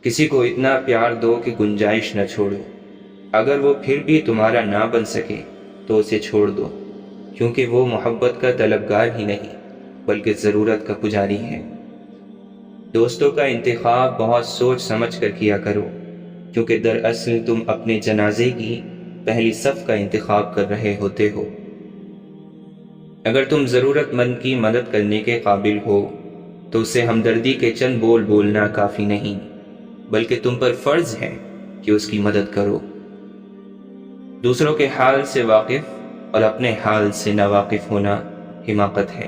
کسی کو اتنا پیار دو کہ گنجائش نہ چھوڑو، اگر وہ پھر بھی تمہارا نہ بن سکے تو اسے چھوڑ دو، کیونکہ وہ محبت کا طلبگار ہی نہیں بلکہ ضرورت کا پجاری ہے۔ دوستوں کا انتخاب بہت سوچ سمجھ کر کیا کرو، کیونکہ دراصل تم اپنے جنازے کی پہلی صف کا انتخاب کر رہے ہوتے ہو۔ اگر تم ضرورت مند کی مدد کرنے کے قابل ہو تو اسے ہمدردی کے چند بول بولنا کافی نہیں، بلکہ تم پر فرض ہے کہ اس کی مدد کرو۔ دوسروں کے حال سے واقف اور اپنے حال سے ناواقف ہونا حماقت ہے۔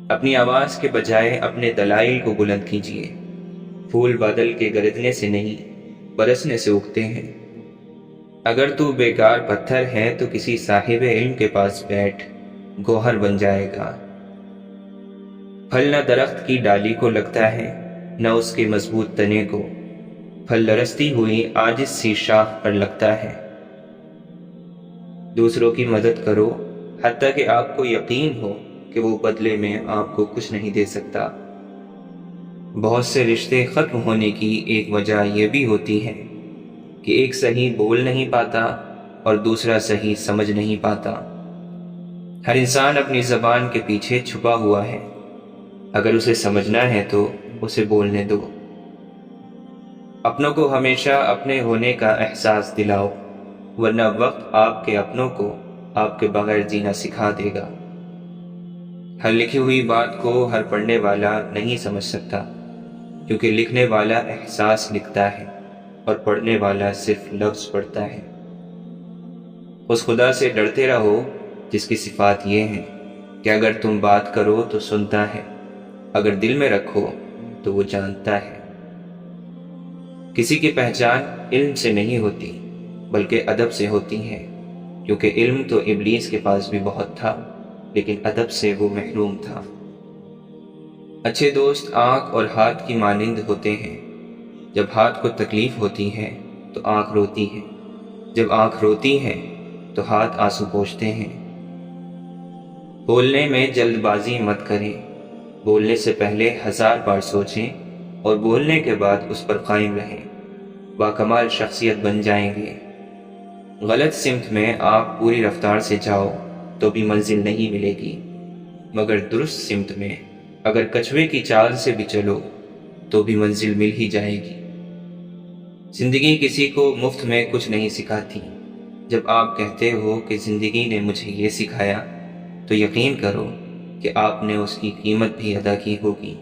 اپنی آواز کے بجائے اپنے دلائل کو بلند کیجیے۔ پھول بادل کے گرجنے سے نہیں برسنے سے اگتے ہیں۔ اگر تو بیکار پتھر ہے تو کسی صاحب علم کے پاس بیٹھ، گوہر بن جائے گا۔ پھل نہ درخت کی ڈالی کو لگتا ہے نہ اس کے مضبوط تنے کو، پھل لرزتی ہوئی عاجز سی شاخ پر لگتا ہے۔ دوسروں کی مدد کرو حتیٰ کہ آپ کو یقین ہو کہ وہ بدلے میں آپ کو کچھ نہیں دے سکتا۔ بہت سے رشتے ختم ہونے کی ایک وجہ یہ بھی ہوتی ہے کہ ایک صحیح بول نہیں پاتا اور دوسرا صحیح سمجھ نہیں پاتا۔ ہر انسان اپنی زبان کے پیچھے چھپا ہوا ہے، اگر اسے سمجھنا ہے تو اسے بولنے دو۔ اپنوں کو ہمیشہ اپنے ہونے کا احساس دلاؤ، ورنہ وقت آپ کے اپنوں کو آپ کے بغیر جینا سکھا دے گا۔ ہر لکھی ہوئی بات کو ہر پڑھنے والا نہیں سمجھ سکتا، کیونکہ لکھنے والا احساس لکھتا ہے اور پڑھنے والا صرف لفظ پڑھتا ہے۔ اس خدا سے ڈرتے رہو جس کی صفات یہ ہیں کہ اگر تم بات کرو تو سنتا ہے، اگر دل میں رکھو تو وہ جانتا ہے۔ کسی کی پہچان علم سے نہیں ہوتی بلکہ ادب سے ہوتی ہے، کیونکہ علم تو ابلیس کے پاس بھی بہت تھا لیکن ادب سے وہ محروم تھا۔ اچھے دوست آنکھ اور ہاتھ کی مانند ہوتے ہیں، جب ہاتھ کو تکلیف ہوتی ہے تو آنکھ روتی ہے، جب آنکھ روتی ہے تو ہاتھ آنسو پوچھتے ہیں۔ بولنے میں جلد بازی مت کریں، بولنے سے پہلے 1000 بار سوچیں اور بولنے کے بعد اس پر قائم رہیں، باکمال شخصیت بن جائیں گے۔ غلط سمت میں آپ پوری رفتار سے جاؤ تو بھی منزل نہیں ملے گی، مگر درست سمت میں اگر کچھوے کی چال سے بھی چلو تو بھی منزل مل ہی جائے گی۔ زندگی کسی کو مفت میں کچھ نہیں سکھاتی۔ جب آپ کہتے ہو کہ زندگی نے مجھے یہ سکھایا تو یقین کرو کہ آپ نے اس کی قیمت بھی ادا کی ہوگی۔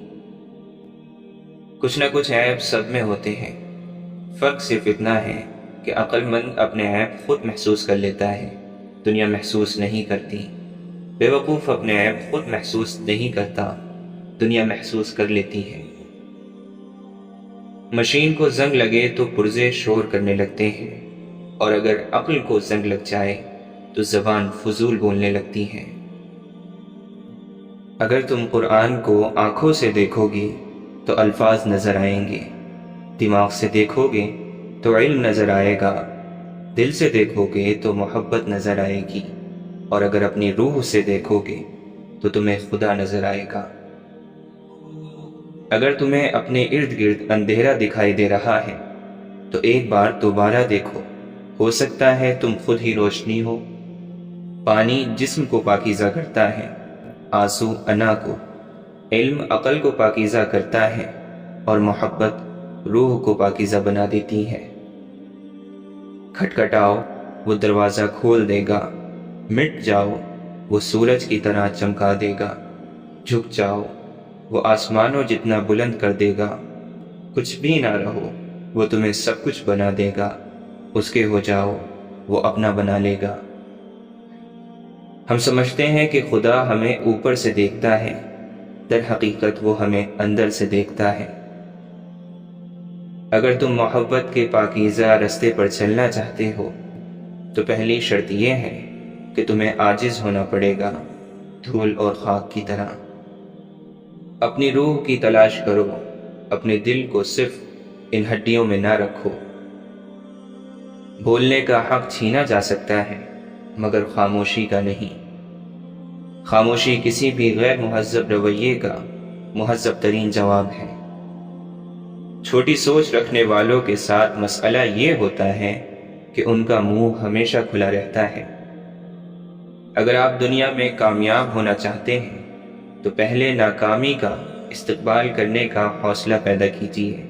کچھ نہ کچھ عیب سب میں ہوتے ہیں، فرق صرف اتنا ہے کہ عقل مند اپنے عیب خود محسوس کر لیتا ہے، دنیا محسوس نہیں کرتی۔ بے وقوف اپنے عیب خود محسوس نہیں کرتا، دنیا محسوس کر لیتی ہے۔ مشین کو زنگ لگے تو پرزے شور کرنے لگتے ہیں، اور اگر عقل کو زنگ لگ جائے تو زبان فضول بولنے لگتی ہے۔ اگر تم قرآن کو آنکھوں سے دیکھو گے تو الفاظ نظر آئیں گے، دماغ سے دیکھو گے تو علم نظر آئے گا، دل سے دیکھو گے تو محبت نظر آئے گی، اور اگر اپنی روح سے دیکھو گے تو تمہیں خدا نظر آئے گا۔ اگر تمہیں اپنے ارد گرد اندھیرا دکھائی دے رہا ہے تو ایک بار دوبارہ دیکھو، ہو سکتا ہے تم خود ہی روشنی ہو۔ پانی جسم کو پاکیزہ کرتا ہے، آنسو انا کو، علم عقل کو پاکیزہ کرتا ہے، اور محبت روح کو پاکیزہ بنا دیتی ہے۔ کھٹکھٹاؤ وہ دروازہ کھول دے گا، مٹ جاؤ وہ سورج کی طرح چمکا دے گا، جھک جاؤ وہ آسمانوں جتنا بلند کر دے گا، کچھ بھی نہ رہو وہ تمہیں سب کچھ بنا دے گا، اس کے ہو جاؤ وہ اپنا بنا لے گا۔ ہم سمجھتے ہیں کہ خدا ہمیں اوپر سے دیکھتا ہے، در حقیقت وہ ہمیں اندر سے دیکھتا ہے۔ اگر تم محبت کے پاکیزہ رستے پر چلنا چاہتے ہو تو پہلی شرط یہ ہے کہ تمہیں عاجز ہونا پڑے گا، دھول اور خاک کی طرح۔ اپنی روح کی تلاش کرو، اپنے دل کو صرف ان ہڈیوں میں نہ رکھو۔ بولنے کا حق چھینا جا سکتا ہے مگر خاموشی کا نہیں۔ خاموشی کسی بھی غیر مہذب رویے کا مہذب ترین جواب ہے۔ چھوٹی سوچ رکھنے والوں کے ساتھ مسئلہ یہ ہوتا ہے کہ ان کا منہ ہمیشہ کھلا رہتا ہے۔ اگر آپ دنیا میں کامیاب ہونا چاہتے ہیں تو پہلے ناکامی کا استقبال کرنے کا حوصلہ پیدا کیجیے۔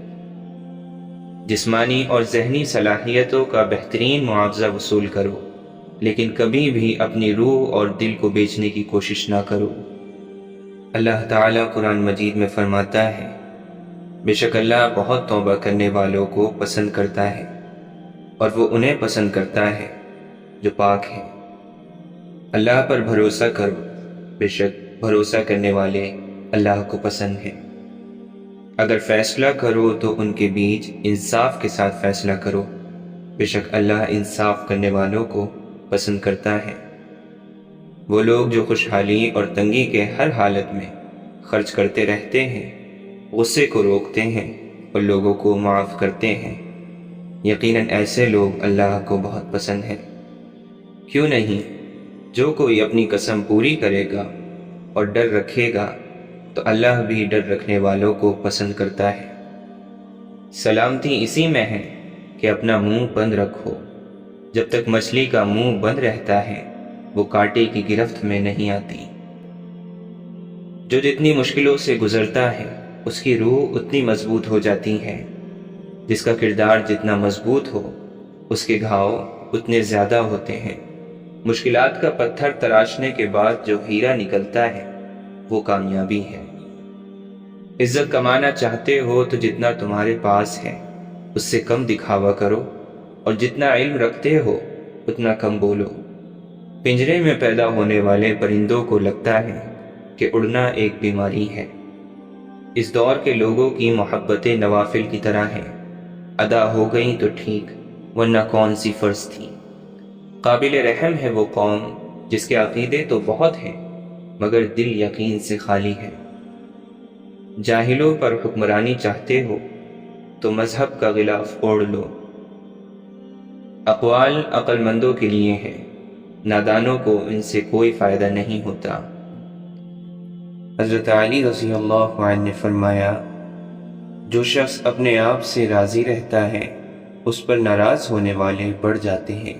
جسمانی اور ذہنی صلاحیتوں کا بہترین معاوضہ وصول کرو، لیکن کبھی بھی اپنی روح اور دل کو بیچنے کی کوشش نہ کرو۔ اللہ تعالیٰ قرآن مجید میں فرماتا ہے، بے شک اللہ بہت توبہ کرنے والوں کو پسند کرتا ہے، اور وہ انہیں پسند کرتا ہے جو پاک ہیں۔ اللہ پر بھروسہ کرو، بے شک بھروسہ کرنے والے اللہ کو پسند ہیں۔ اگر فیصلہ کرو تو ان کے بیچ انصاف کے ساتھ فیصلہ کرو، بے شک اللہ انصاف کرنے والوں کو پسند کرتا ہے۔ وہ لوگ جو خوشحالی اور تنگی کے ہر حالت میں خرچ کرتے رہتے ہیں، غصے کو روکتے ہیں اور لوگوں کو معاف کرتے ہیں، یقیناً ایسے لوگ اللہ کو بہت پسند ہیں۔ کیوں نہیں، جو کوئی اپنی قسم پوری کرے گا اور ڈر رکھے گا تو اللہ بھی ڈر رکھنے والوں کو پسند کرتا ہے۔ سلامتی اسی میں ہے کہ اپنا منہ بند رکھو۔ جب تک مچھلی کا منہ بند رہتا ہے وہ کانٹے کی گرفت میں نہیں آتی۔ جو جتنی مشکلوں سے گزرتا ہے اس کی روح اتنی مضبوط ہو جاتی ہے۔ جس کا کردار جتنا مضبوط ہو اس کے گھاؤ اتنے زیادہ ہوتے ہیں۔ مشکلات کا پتھر تراشنے کے بعد جو ہیرا نکلتا ہے وہ کامیابی ہے۔ عزت کمانا چاہتے ہو تو جتنا تمہارے پاس ہے اس سے کم دکھاوا کرو، اور جتنا علم رکھتے ہو اتنا کم بولو۔ پنجرے میں پیدا ہونے والے پرندوں کو لگتا ہے کہ اڑنا ایک بیماری ہے۔ اس دور کے لوگوں کی محبتیں نوافل کی طرح ہیں، ادا ہو گئیں تو ٹھیک، ورنہ کون سی فرض تھی۔ قابل رحم ہے وہ قوم جس کے عقیدے تو بہت ہیں مگر دل یقین سے خالی ہے۔ جاہلوں پر حکمرانی چاہتے ہو تو مذہب کا غلاف اوڑھ لو۔ اقوال عقل مندوں کے لیے ہیں، نادانوں کو ان سے کوئی فائدہ نہیں ہوتا۔ حضرت علی رضی اللہ عنہ نے فرمایا، جو شخص اپنے آپ سے راضی رہتا ہے اس پر ناراض ہونے والے بڑھ جاتے ہیں۔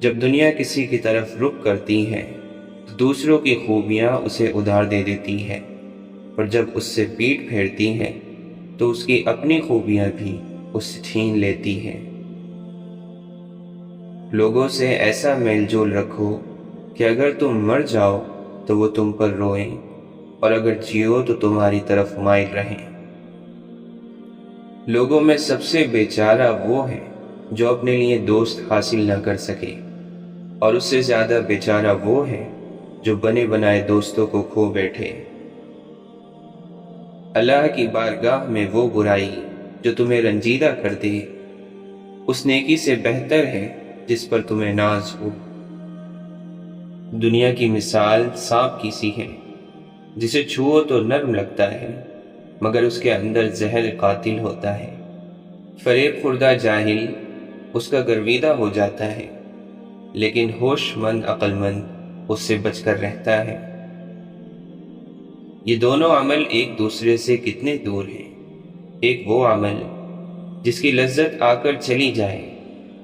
جب دنیا کسی کی طرف رخ کرتی ہے تو دوسروں کی خوبیاں اسے ادھار دے دیتی ہے، اور جب اس سے پیٹھ پھیرتی ہے تو اس کی اپنی خوبیاں بھی اس سے چھین لیتی ہیں۔ لوگوں سے ایسا میل جول رکھو کہ اگر تم مر جاؤ تو وہ تم پر روئیں، اور اگر جیو تو تمہاری طرف مائل رہیں۔ لوگوں میں سب سے بیچارہ وہ ہے جو اپنے لیے دوست حاصل نہ کر سکے، اور اس سے زیادہ بیچارہ وہ ہے جو بنے بنائے دوستوں کو کھو بیٹھے۔ اللہ کی بارگاہ میں وہ برائی جو تمہیں رنجیدہ کر دے اس نیکی سے بہتر ہے جس پر تمہیں ناز ہو۔ دنیا کی مثال سانپ کی سی ہے، جسے چھوؤ تو نرم لگتا ہے مگر اس کے اندر زہر قاتل ہوتا ہے۔ فریب خوردہ جاہل اس کا گرویدہ ہو جاتا ہے، لیکن ہوش مند عقل مند اس سے بچ کر رہتا ہے۔ یہ دونوں عمل ایک دوسرے سے کتنے دور ہیں۔ ایک وہ عمل جس کی لذت آ کر چلی جائے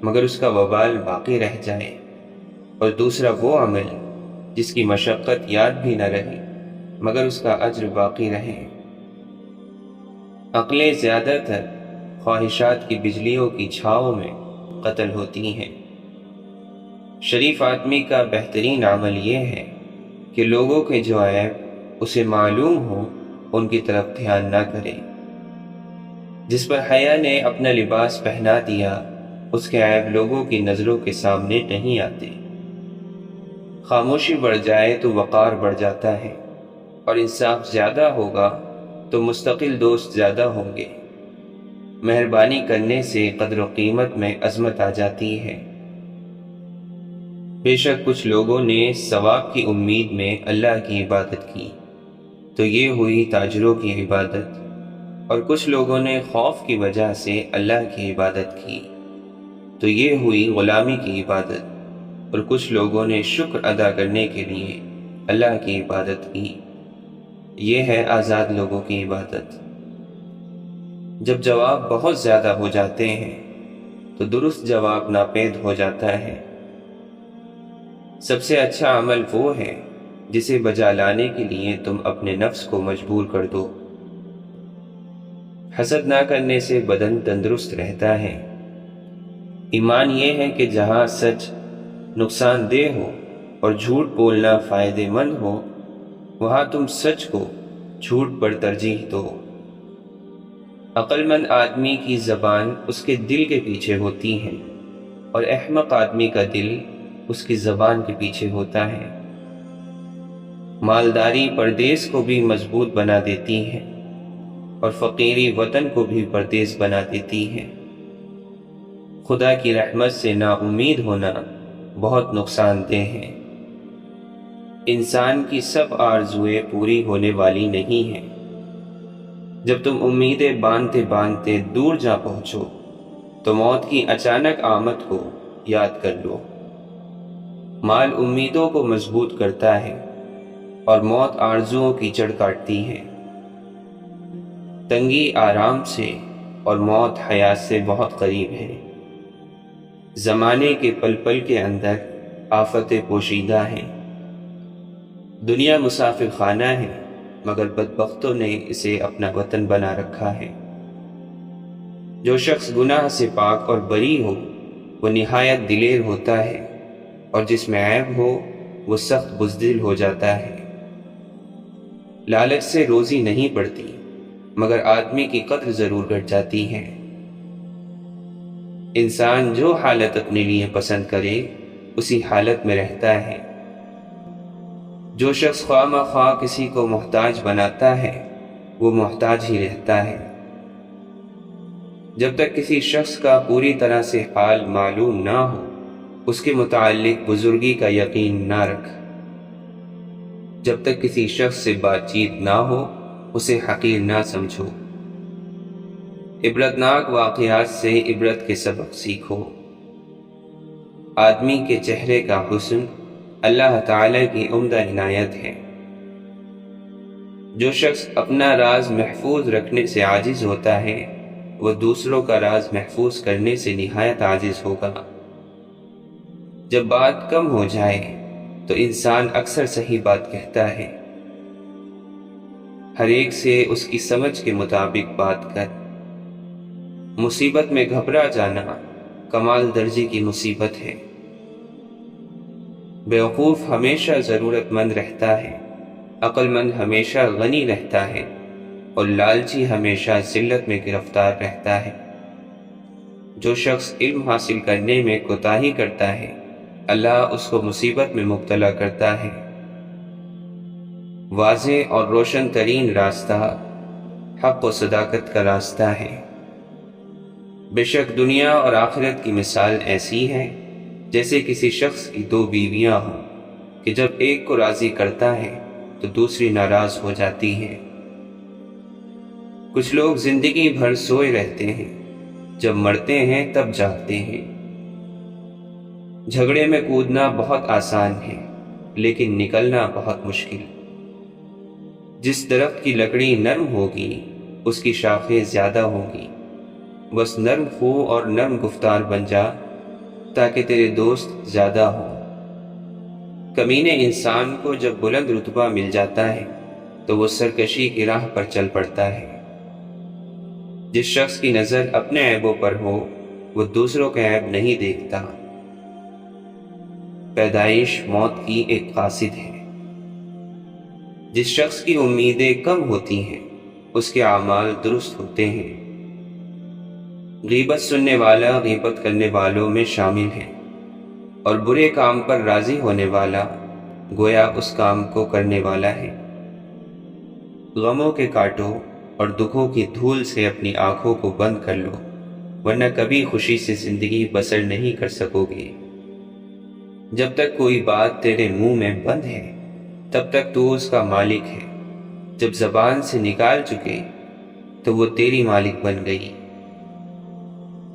مگر اس کا وبال باقی رہ جائے، اور دوسرا وہ عمل جس کی مشقت یاد بھی نہ رہے مگر اس کا اجر باقی رہے۔ عقلیں زیادہ تر خواہشات کی بجلیوں کی چھاؤں میں قتل ہوتی ہیں۔ شریف آدمی کا بہترین عمل یہ ہے کہ لوگوں کے جو عیب اسے معلوم ہو ان کی طرف دھیان نہ کرے۔ جس پر حیا نے اپنا لباس پہنا دیا اس کے عیب لوگوں کی نظروں کے سامنے نہیں آتے۔ خاموشی بڑھ جائے تو وقار بڑھ جاتا ہے، اور انصاف زیادہ ہوگا تو مستقل دوست زیادہ ہوں گے۔ مہربانی کرنے سے قدر و قیمت میں عظمت آ جاتی ہے۔ بے شک کچھ لوگوں نے ثواب کی امید میں اللہ کی عبادت کی تو یہ ہوئی تاجروں کی عبادت، اور کچھ لوگوں نے خوف کی وجہ سے اللہ کی عبادت کی تو یہ ہوئی غلامی کی عبادت، اور کچھ لوگوں نے شکر ادا کرنے کے لیے اللہ کی عبادت کی، یہ ہے آزاد لوگوں کی عبادت۔ جب جواب بہت زیادہ ہو جاتے ہیں تو درست جواب ناپید ہو جاتا ہے۔ سب سے اچھا عمل وہ ہے جسے بجا لانے کے لیے تم اپنے نفس کو مجبور کر دو۔ حسد نہ کرنے سے بدن تندرست رہتا ہے۔ ایمان یہ ہے کہ جہاں سچ نقصان دہ ہو اور جھوٹ بولنا فائدے مند ہو، وہاں تم سچ کو جھوٹ پر ترجیح دو۔ عقل مند آدمی کی زبان اس کے دل کے پیچھے ہوتی ہے اور احمق آدمی کا دل اس کی زبان کے پیچھے ہوتا ہے۔ مالداری پردیس کو بھی مضبوط بنا دیتی ہے اور فقیری وطن کو بھی پردیس بنا دیتی ہے۔ خدا کی رحمت سے نا امید ہونا بہت نقصان دہ ہے۔ انسان کی سب آرزوئیں پوری ہونے والی نہیں ہیں۔ جب تم امیدیں باندھتے باندھتے دور جا پہنچو تو موت کی اچانک آمد کو یاد کر لو۔ مال امیدوں کو مضبوط کرتا ہے اور موت آرزوؤں کی جڑ کاٹتی ہے۔ تنگی آرام سے اور موت حیات سے بہت قریب ہے۔ زمانے کے پل پل کے اندر آفتیں پوشیدہ ہیں۔ دنیا مسافر خانہ ہے مگر بدبختوں نے اسے اپنا وطن بنا رکھا ہے۔ جو شخص گناہ سے پاک اور بری ہو وہ نہایت دلیر ہوتا ہے، اور جس میں عیب ہو وہ سخت بزدل ہو جاتا ہے۔ لالچ سے روزی نہیں بڑھتی مگر آدمی کی قدر ضرور گھٹ جاتی ہے۔ انسان جو حالت اپنے لیے پسند کرے اسی حالت میں رہتا ہے۔ جو شخص خواہ مخواہ کسی کو محتاج بناتا ہے وہ محتاج ہی رہتا ہے۔ جب تک کسی شخص کا پوری طرح سے حال معلوم نہ ہو اس کے متعلق بزرگی کا یقین نہ رکھ۔ جب تک کسی شخص سے بات چیت نہ ہو اسے حقیر نہ سمجھو۔ عبرتناک واقعات سے عبرت کے سبق سیکھو۔ آدمی کے چہرے کا حسن اللہ تعالی کی عمدہ عنایت ہے۔ جو شخص اپنا راز محفوظ رکھنے سے عاجز ہوتا ہے وہ دوسروں کا راز محفوظ کرنے سے نہایت عاجز ہوگا۔ جب بات کم ہو جائے تو انسان اکثر صحیح بات کہتا ہے۔ ہر ایک سے اس کی سمجھ کے مطابق بات کر۔ مصیبت میں گھبرا جانا کمال درجے کی مصیبت ہے۔ بیوقوف ہمیشہ ضرورت مند رہتا ہے، عقل مند ہمیشہ غنی رہتا ہے اور لالچی ہمیشہ ذلت میں گرفتار رہتا ہے۔ جو شخص علم حاصل کرنے میں کوتاہی کرتا ہے اللہ اس کو مصیبت میں مبتلا کرتا ہے۔ واضح اور روشن ترین راستہ حق و صداقت کا راستہ ہے۔ بے شک دنیا اور آخرت کی مثال ایسی ہے جیسے کسی شخص کی دو بیویاں ہوں کہ جب ایک کو راضی کرتا ہے تو دوسری ناراض ہو جاتی ہے۔ کچھ لوگ زندگی بھر سوئے رہتے ہیں، جب مرتے ہیں تب جاگتے ہیں۔ جھگڑے میں کودنا بہت آسان ہے لیکن نکلنا بہت مشکل۔ جس درخت کی لکڑی نرم ہوگی اس کی شاخیں زیادہ ہوگی۔ بس نرم خو اور نرم گفتار بن جا تاکہ تیرے دوست زیادہ ہوں۔ کمینے انسان کو جب بلند رتبہ مل جاتا ہے تو وہ سرکشی کی راہ پر چل پڑتا ہے۔ جس شخص کی نظر اپنے عیبوں پر ہو وہ دوسروں کا عیب نہیں دیکھتا۔ پیدائش موت کی ایک قاصد ہے۔ جس شخص کی امیدیں کم ہوتی ہیں اس کے اعمال درست ہوتے ہیں۔ غیبت سننے والا غیبت کرنے والوں میں شامل ہے اور برے کام پر راضی ہونے والا گویا اس کام کو کرنے والا ہے۔ غموں کے کانٹوں اور دکھوں کی دھول سے اپنی آنکھوں کو بند کر لو ورنہ کبھی خوشی سے زندگی بسر نہیں کر سکو گے۔ جب تک کوئی بات تیرے منہ میں بند ہے تب تک تو اس کا مالک ہے، جب زبان سے نکال چکے تو وہ تیری مالک بن گئی۔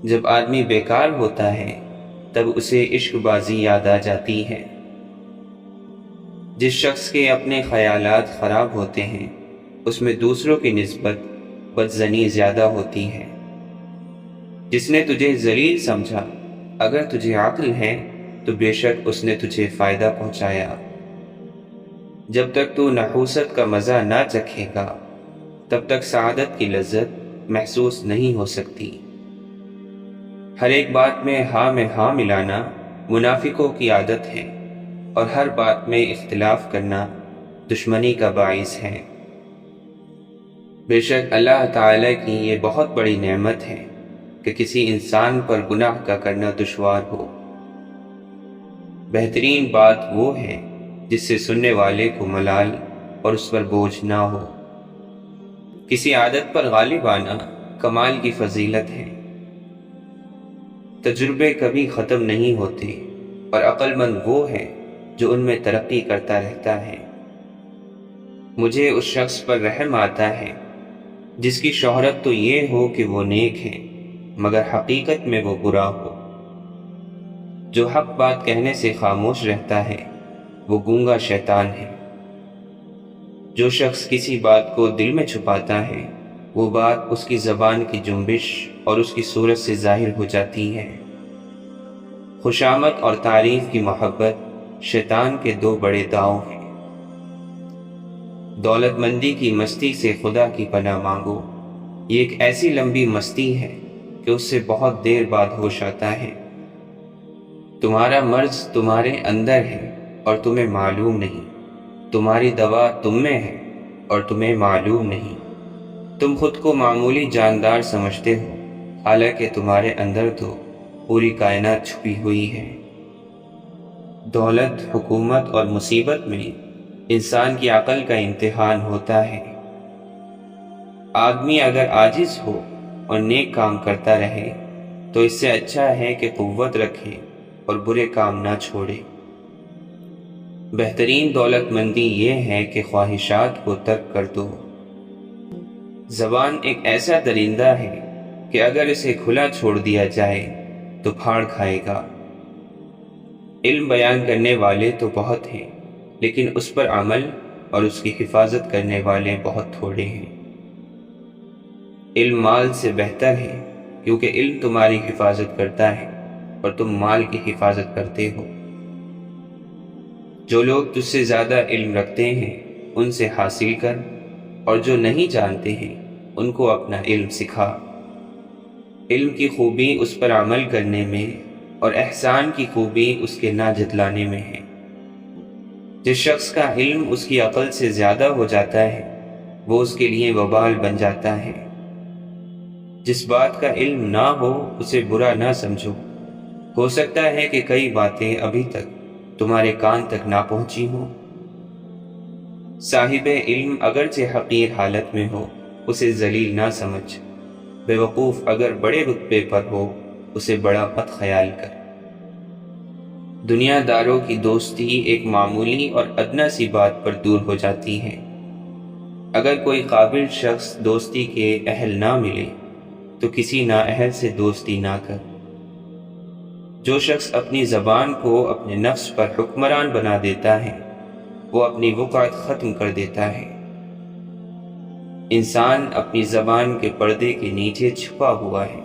جب آدمی بیکار ہوتا ہے تب اسے عشق بازی یاد آ جاتی ہے۔ جس شخص کے اپنے خیالات خراب ہوتے ہیں اس میں دوسروں کی نسبت بدزنی زیادہ ہوتی ہے۔ جس نے تجھے ذلیل سمجھا، اگر تجھے عقل ہے تو بے شک اس نے تجھے فائدہ پہنچایا۔ جب تک تو نحوست کا مزہ نہ چکھے گا تب تک سعادت کی لذت محسوس نہیں ہو سکتی۔ ہر ایک بات میں ہاں ملانا منافقوں کی عادت ہے، اور ہر بات میں اختلاف کرنا دشمنی کا باعث ہے۔ بے شک اللہ تعالیٰ کی یہ بہت بڑی نعمت ہے کہ کسی انسان پر گناہ کا کرنا دشوار ہو۔ بہترین بات وہ ہے جس سے سننے والے کو ملال اور اس پر بوجھ نہ ہو۔ کسی عادت پر غالب آنا کمال کی فضیلت ہے۔ تجربے کبھی ختم نہیں ہوتے، اور عقل مند وہ ہے جو ان میں ترقی کرتا رہتا ہے۔ مجھے اس شخص پر رحم آتا ہے جس کی شہرت تو یہ ہو کہ وہ نیک ہے مگر حقیقت میں وہ برا ہو۔ جو حق بات کہنے سے خاموش رہتا ہے وہ گونگا شیطان ہے۔ جو شخص کسی بات کو دل میں چھپاتا ہے وہ بات اس کی زبان کی جنبش اور اس کی صورت سے ظاہر ہو جاتی ہے۔ خوشامد اور تعریف کی محبت شیطان کے دو بڑے داؤ ہیں۔ دولت مندی کی مستی سے خدا کی پناہ مانگو، یہ ایک ایسی لمبی مستی ہے کہ اس سے بہت دیر بعد ہوش آتا ہے۔ تمہارا مرض تمہارے اندر ہے اور تمہیں معلوم نہیں، تمہاری دوا تم میں ہے اور تمہیں معلوم نہیں۔ تم خود کو معمولی جاندار سمجھتے ہو، حالانکہ تمہارے اندر تو پوری کائنات چھپی ہوئی ہے۔ دولت، حکومت اور مصیبت میں انسان کی عقل کا امتحان ہوتا ہے۔ آدمی اگر عاجز ہو اور نیک کام کرتا رہے تو اس سے اچھا ہے کہ قوت رکھے اور برے کام نہ چھوڑے۔ بہترین دولت مندی یہ ہے کہ خواہشات کو ترک کر دو۔ زبان ایک ایسا درندہ ہے کہ اگر اسے کھلا چھوڑ دیا جائے تو پھاڑ کھائے گا۔ علم بیان کرنے والے تو بہت ہیں لیکن اس پر عمل اور اس کی حفاظت کرنے والے بہت تھوڑے ہیں۔ علم مال سے بہتر ہے کیونکہ علم تمہاری حفاظت کرتا ہے اور تم مال کی حفاظت کرتے ہو۔ جو لوگ تجھ سے زیادہ علم رکھتے ہیں ان سے حاصل کر، اور جو نہیں جانتے ہیں ان کو اپنا علم سکھا۔ علم کی خوبی اس پر عمل کرنے میں اور احسان کی خوبی اس کے نہ جتلانے میں ہے۔ جس شخص کا علم اس کی عقل سے زیادہ ہو جاتا ہے وہ اس کے لیے وبال بن جاتا ہے۔ جس بات کا علم نہ ہو اسے برا نہ سمجھو، ہو سکتا ہے کہ کئی باتیں ابھی تک تمہارے کان تک نہ پہنچی ہوں۔ صاحب علم اگرچہ حقیر حالت میں ہو اسے ذلیل نہ سمجھ، بے وقوف اگر بڑے رتبے پر ہو اسے بڑا مت خیال کر۔ دنیا داروں کی دوستی ایک معمولی اور ادنی سی بات پر دور ہو جاتی ہے۔ اگر کوئی قابل شخص دوستی کے اہل نہ ملے تو کسی نااہل سے دوستی نہ کر۔ جو شخص اپنی زبان کو اپنے نفس پر حکمران بنا دیتا ہے وہ اپنی وقعت ختم کر دیتا ہے۔ انسان اپنی زبان کے پردے کے نیچے چھپا ہوا ہے۔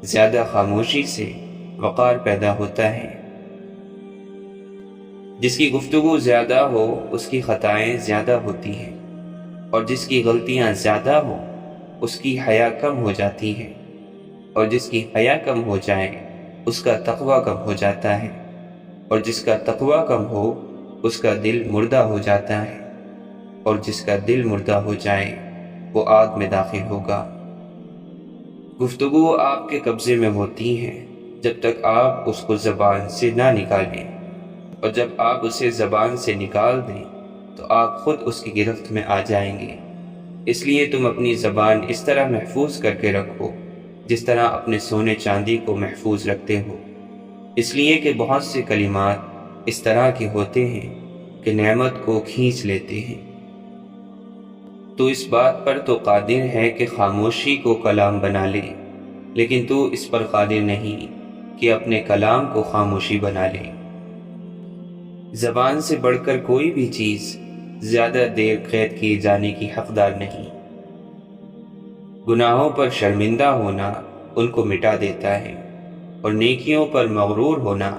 زیادہ خاموشی سے وقار پیدا ہوتا ہے۔ جس کی گفتگو زیادہ ہو اس کی خطائیں زیادہ ہوتی ہیں، اور جس کی غلطیاں زیادہ ہو اس کی حیا کم ہو جاتی ہے، اور جس کی حیا کم ہو جائے اس کا تقوی کم ہو جاتا ہے، اور جس کا تقوی کم ہو اس کا دل مردہ ہو جاتا ہے، اور جس کا دل مردہ ہو جائے وہ آگ میں داخل ہوگا۔ گفتگو آپ کے قبضے میں ہوتی ہے جب تک آپ اس کو زبان سے نہ نکالیں، اور جب آپ اسے زبان سے نکال دیں تو آپ خود اس کی گرفت میں آ جائیں گے۔ اس لیے تم اپنی زبان اس طرح محفوظ کر کے رکھو جس طرح اپنے سونے چاندی کو محفوظ رکھتے ہو، اس لیے کہ بہت سے کلمات اس طرح کے ہوتے ہیں کہ نعمت کو کھینچ لیتے ہیں۔ تو اس بات پر تو قادر ہے کہ خاموشی کو کلام بنا لے، لیکن تو اس پر قادر نہیں کہ اپنے کلام کو خاموشی بنا لے۔ زبان سے بڑھ کر کوئی بھی چیز زیادہ دیر قید کیے جانے کی حقدار نہیں۔ گناہوں پر شرمندہ ہونا ان کو مٹا دیتا ہے اور نیکیوں پر مغرور ہونا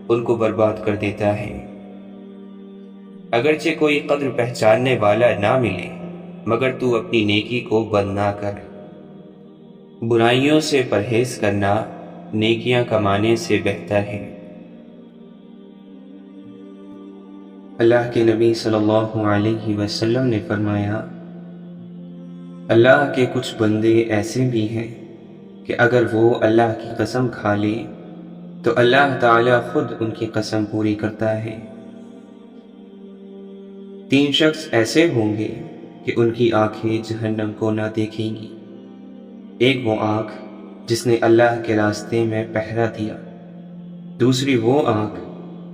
ان کو برباد کر دیتا ہے۔ اگرچہ کوئی قدر پہچاننے والا نہ ملے مگر تو اپنی نیکی کو بند نہ کر۔ برائیوں سے پرہیز کرنا نیکیاں کمانے سے بہتر ہے۔ اللہ کے نبی صلی اللہ علیہ وسلم نے فرمایا، اللہ کے کچھ بندے ایسے بھی ہیں کہ اگر وہ اللہ کی قسم کھا لے تو اللہ تعالیٰ خود ان کی قسم پوری کرتا ہے۔ 3 شخص ایسے ہوں گے کہ ان کی آنکھیں جہنم کو نہ دیکھیں گی۔ ایک وہ آنکھ جس نے اللہ کے راستے میں پہرا دیا، دوسری وہ آنکھ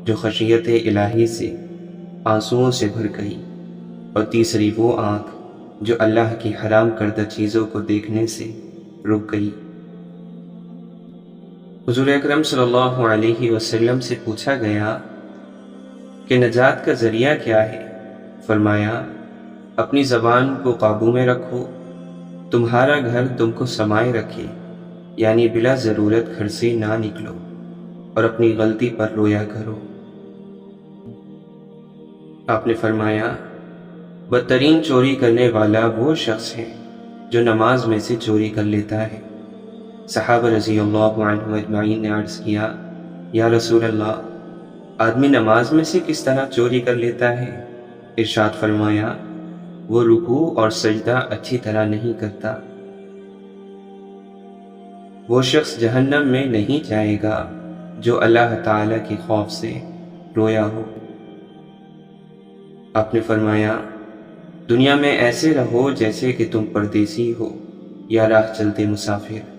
جو خشیت الہی سے آنسوؤں سے بھر گئی، اور تیسری وہ آنکھ جو اللہ کی حرام کردہ چیزوں کو دیکھنے سے رک گئی۔ حضور اکرم صلی اللہ علیہ وسلم سے پوچھا گیا کہ نجات کا ذریعہ کیا ہے؟ فرمایا، اپنی زبان کو قابو میں رکھو، تمہارا گھر تم کو سمائے رکھے، یعنی بلا ضرورت گھر سے نہ نکلو اور اپنی غلطی پر رویا کرو۔ آپ نے فرمایا، بدترین چوری کرنے والا وہ شخص ہے جو نماز میں سے چوری کر لیتا ہے۔ صحابہ رضی اللہ عنہم اجمعین نے عرض کیا، یا رسول اللہ، آدمی نماز میں سے کس طرح چوری کر لیتا ہے؟ ارشاد فرمایا، وہ رکوع اور سجدہ اچھی طرح نہیں کرتا۔ وہ شخص جہنم میں نہیں جائے گا جو اللہ تعالی کے خوف سے رویا ہو۔ آپ نے فرمایا، دنیا میں ایسے رہو جیسے کہ تم پردیسی ہو یا راہ چلتے مسافر۔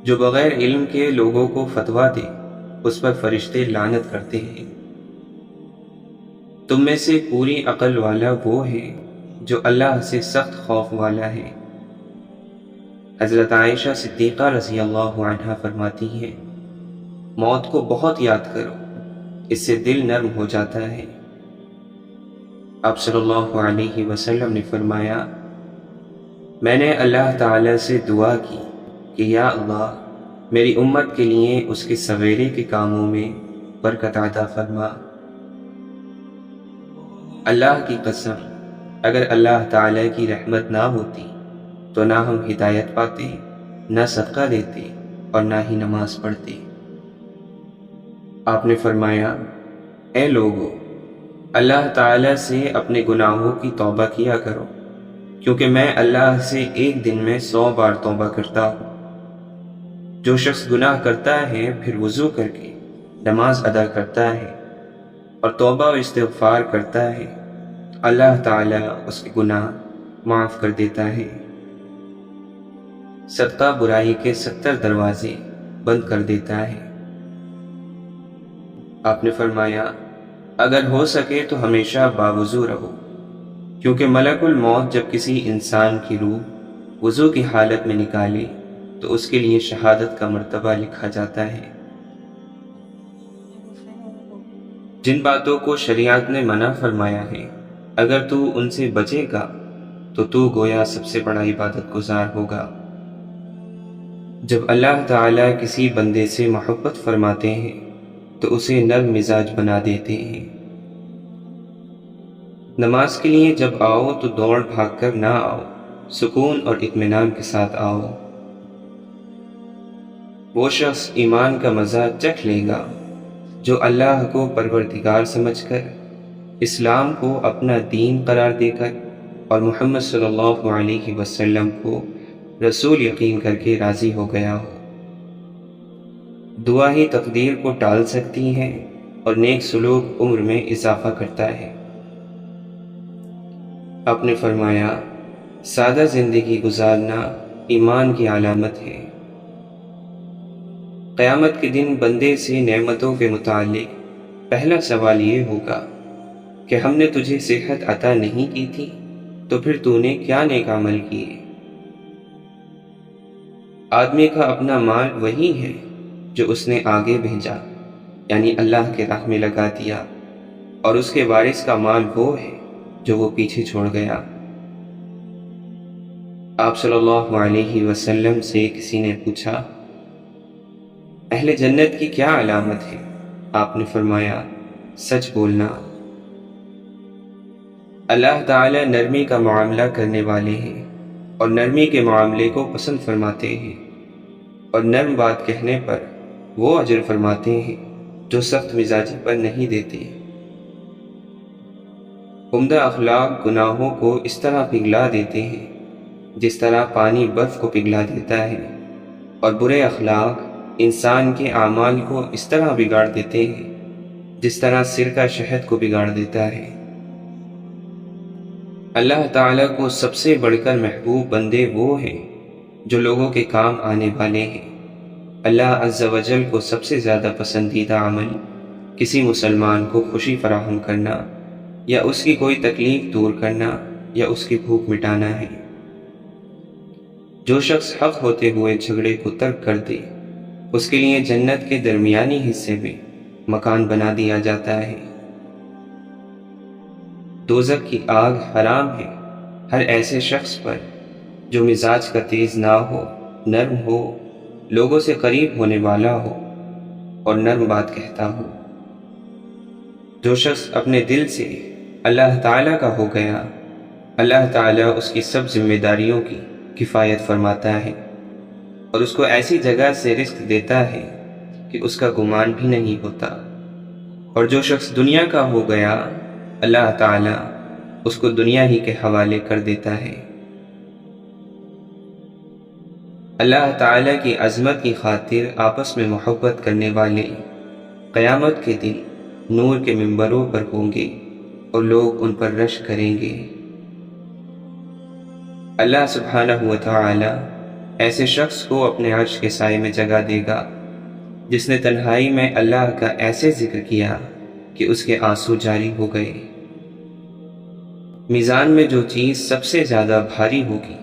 جو بغیر علم کے لوگوں کو فتویٰ دے اس پر فرشتے لعنت کرتے ہیں۔ تم میں سے پوری عقل والا وہ ہے جو اللہ سے سخت خوف والا ہے۔ حضرت عائشہ صدیقہ رضی اللہ عنہا فرماتی ہیں، موت کو بہت یاد کرو، اس سے دل نرم ہو جاتا ہے۔ آپ صلی اللہ علیہ وسلم نے فرمایا، میں نے اللہ تعالی سے دعا کی کہ یا اللہ، میری امت کے لیے اس کے سویرے کے کاموں میں برکت عطا فرما۔ اللہ کی قسم، اگر اللہ تعالی کی رحمت نہ ہوتی تو نہ ہم ہدایت پاتے، نہ صدقہ دیتے اور نہ ہی نماز پڑھتے۔ آپ نے فرمایا، اے لوگو، اللہ تعالی سے اپنے گناہوں کی توبہ کیا کرو، کیونکہ میں اللہ سے ایک دن میں 100 بار توبہ کرتا ہوں۔ جو شخص گناہ کرتا ہے پھر وضو کر کے نماز ادا کرتا ہے اور توبہ و استغفار کرتا ہے، اللہ تعالی اس کے گناہ معاف کر دیتا ہے۔ صدقہ برائی کے 70 دروازے بند کر دیتا ہے۔ آپ نے فرمایا، اگر ہو سکے تو ہمیشہ باوضو رہو، کیونکہ ملک الموت جب کسی انسان کی روح وضو کی حالت میں نکالے تو اس کے لیے شہادت کا مرتبہ لکھا جاتا ہے۔ جن باتوں کو شریعت نے منع فرمایا ہے، اگر تو ان سے بچے گا تو گویا سب سے بڑا عبادت گزار ہوگا۔ جب اللہ تعالیٰ کسی بندے سے محبت فرماتے ہیں تو اسے نرم مزاج بنا دیتے ہیں۔ نماز کے لیے جب آؤ تو دوڑ بھاگ کر نہ آؤ، سکون اور اطمینان کے ساتھ آؤ۔ وہ شخص ایمان کا مزہ چکھ لے گا جو اللہ کو پروردگار سمجھ کر، اسلام کو اپنا دین قرار دے کر اور محمد صلی اللہ علیہ وسلم کو رسول یقین کر کے راضی ہو گیا ہو۔ دعا ہی تقدیر کو ٹال سکتی ہے اور نیک سلوک عمر میں اضافہ کرتا ہے۔ آپ نے فرمایا، سادہ زندگی گزارنا ایمان کی علامت ہے۔ قیامت کے دن بندے سے نعمتوں کے متعلق پہلا سوال یہ ہوگا کہ ہم نے تجھے صحت عطا نہیں کی تھی تو پھر تو نے کیا نیک عمل کیے؟ آدمی کا اپنا مال وہی ہے جو اس نے آگے بھیجا، یعنی اللہ کے راہ میں لگا دیا، اور اس کے وارث کا مال وہ ہے جو وہ پیچھے چھوڑ گیا۔ آپ صلی اللہ علیہ وسلم سے کسی نے پوچھا، اہل جنت کی کیا علامت ہے؟ آپ نے فرمایا، سچ بولنا۔ اللہ تعالی نرمی کا معاملہ کرنے والے ہیں اور نرمی کے معاملے کو پسند فرماتے ہیں، اور نرم بات کہنے پر وہ اجر فرماتے ہیں جو سخت مزاجی پر نہیں دیتے۔ عمدہ اخلاق گناہوں کو اس طرح پگھلا دیتے ہیں جس طرح پانی برف کو پگھلا دیتا ہے، اور برے اخلاق انسان کے اعمال کو اس طرح بگاڑ دیتے ہیں جس طرح سرکہ شہد کو بگاڑ دیتا ہے۔ اللہ تعالیٰ کو سب سے بڑھ کر محبوب بندے وہ ہیں جو لوگوں کے کام آنے والے ہیں۔ اللہ عز و جل کو سب سے زیادہ پسندیدہ عمل کسی مسلمان کو خوشی فراہم کرنا یا اس کی کوئی تکلیف دور کرنا یا اس کی بھوک مٹانا ہے۔ جو شخص حق ہوتے ہوئے جھگڑے کو ترک کر دے، اس کے لیے جنت کے درمیانی حصے میں مکان بنا دیا جاتا ہے۔ دوزخ کی آگ حرام ہے ہر ایسے شخص پر جو مزاج کا تیز نہ ہو، نرم ہو، لوگوں سے قریب ہونے والا ہو اور نرم بات کہتا ہو۔ جو شخص اپنے دل سے اللہ تعالیٰ کا ہو گیا، اللہ تعالیٰ اس کی سب ذمہ داریوں کی کفایت فرماتا ہے اور اس کو ایسی جگہ سے رزق دیتا ہے کہ اس کا گمان بھی نہیں ہوتا۔ اور جو شخص دنیا کا ہو گیا، اللہ تعالیٰ اس کو دنیا ہی کے حوالے کر دیتا ہے۔ اللہ تعالیٰ کی عظمت کی خاطر آپس میں محبت کرنے والے قیامت کے دن نور کے منبروں پر ہوں گے اور لوگ ان پر رش کریں گے۔ اللہ سبحانہ و تعالی ایسے شخص کو اپنے عرش کے سائے میں جگہ دے گا جس نے تنہائی میں اللہ کا ایسے ذکر کیا کہ اس کے آنسو جاری ہو گئے۔ میزان میں جو چیز سب سے زیادہ بھاری ہوگی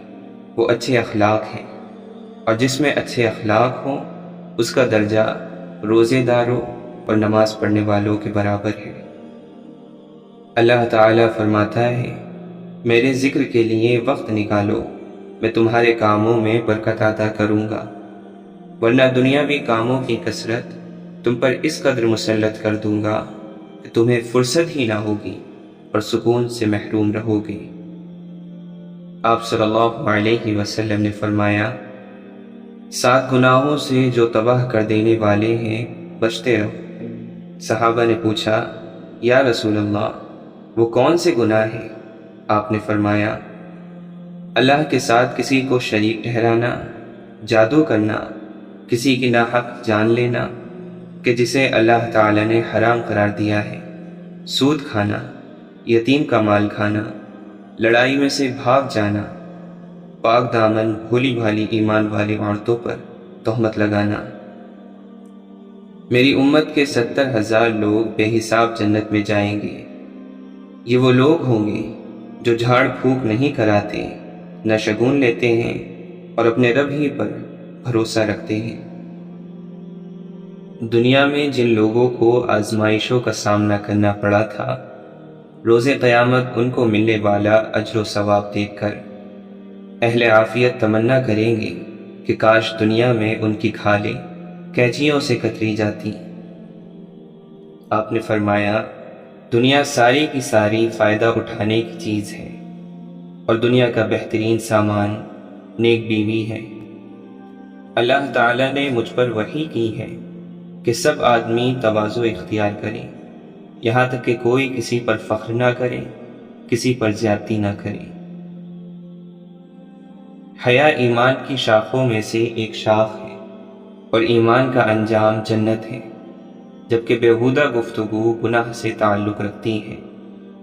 وہ اچھے اخلاق ہیں، اور جس میں اچھے اخلاق ہوں اس کا درجہ روزے داروں اور نماز پڑھنے والوں کے برابر ہے۔ اللہ تعالیٰ فرماتا ہے، میرے ذکر کے لیے وقت نکالو، میں تمہارے کاموں میں برکت عطا کروں گا، ورنہ دنیاوی کاموں کی کثرت تم پر اس قدر مسلط کر دوں گا کہ تمہیں فرصت ہی نہ ہوگی اور سکون سے محروم رہو گے۔ آپ صلی اللہ علیہ وسلم نے فرمایا، 7 گناہوں سے جو تباہ کر دینے والے ہیں بچتے رہو۔ صحابہ نے پوچھا، یا رسول اللہ، وہ کون سے گناہ ہیں؟ آپ نے فرمایا، اللہ کے ساتھ کسی کو شریک ٹھہرانا، جادو کرنا، کسی کی ناحق جان لینا کہ جسے اللہ تعالی نے حرام قرار دیا ہے، سود کھانا، یتیم کا مال کھانا، لڑائی میں سے بھاگ جانا، پاک دامن بھولی بھالی ایمان والی عورتوں پر تہمت لگانا۔ میری امت کے 70,000 لوگ بے حساب جنت میں جائیں گے۔ یہ وہ لوگ ہوں گے جو جھاڑ پھونک نہیں کراتے، نہ شگون لیتے ہیں اور اپنے رب ہی پر بھروسہ رکھتے ہیں۔ دنیا میں جن لوگوں کو آزمائشوں کا سامنا کرنا پڑا تھا، روز قیامت ان کو ملنے والا اجر و ثواب دیکھ کر اہل عافیت تمنا کریں گے کہ کاش دنیا میں ان کی کھالیں کینچیوں سے کتری جاتی۔ آپ نے فرمایا، دنیا ساری کی ساری فائدہ اٹھانے کی چیز ہے، اور دنیا کا بہترین سامان نیک بیوی ہے۔ اللہ تعالیٰ نے مجھ پر وحی کی ہے کہ سب آدمی تواضع اختیار کریں، یہاں تک کہ کوئی کسی پر فخر نہ کرے، کسی پر زیادتی نہ کرے۔ حیا ایمان کی شاخوں میں سے ایک شاخ ہے، اور ایمان کا انجام جنت ہے، جبکہ بیہودہ گفتگو گناہ سے تعلق رکھتی ہے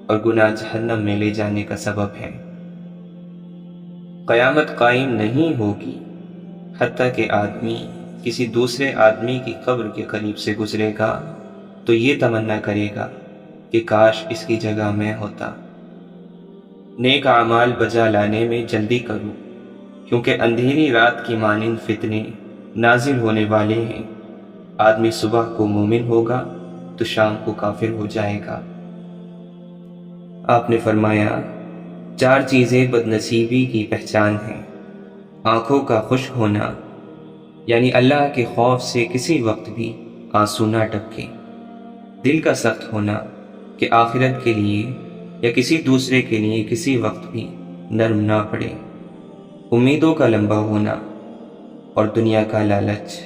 اور گناہ جہنم میں لے جانے کا سبب ہے۔ قیامت قائم نہیں ہوگی حتیٰ کہ آدمی کسی دوسرے آدمی کی قبر کے قریب سے گزرے گا تو یہ تمنا کرے گا کہ کاش اس کی جگہ میں ہوتا۔ نیک اعمال بجا لانے میں جلدی کرو، کیونکہ اندھیری رات کی مانند فتنے نازل ہونے والے ہیں۔ آدمی صبح کو مومن ہوگا تو شام کو کافر ہو جائے گا۔ آپ نے فرمایا، 4 چیزیں بد نصیبی کی پہچان ہیں: آنکھوں کا خشک ہونا یعنی اللہ کے خوف سے کسی وقت بھی آنسو نہ ٹپکے، دل کا سخت ہونا کہ آخرت کے لیے یا کسی دوسرے کے لیے کسی وقت بھی نرم نہ پڑے، امیدوں کا لمبا ہونا اور دنیا کا لالچ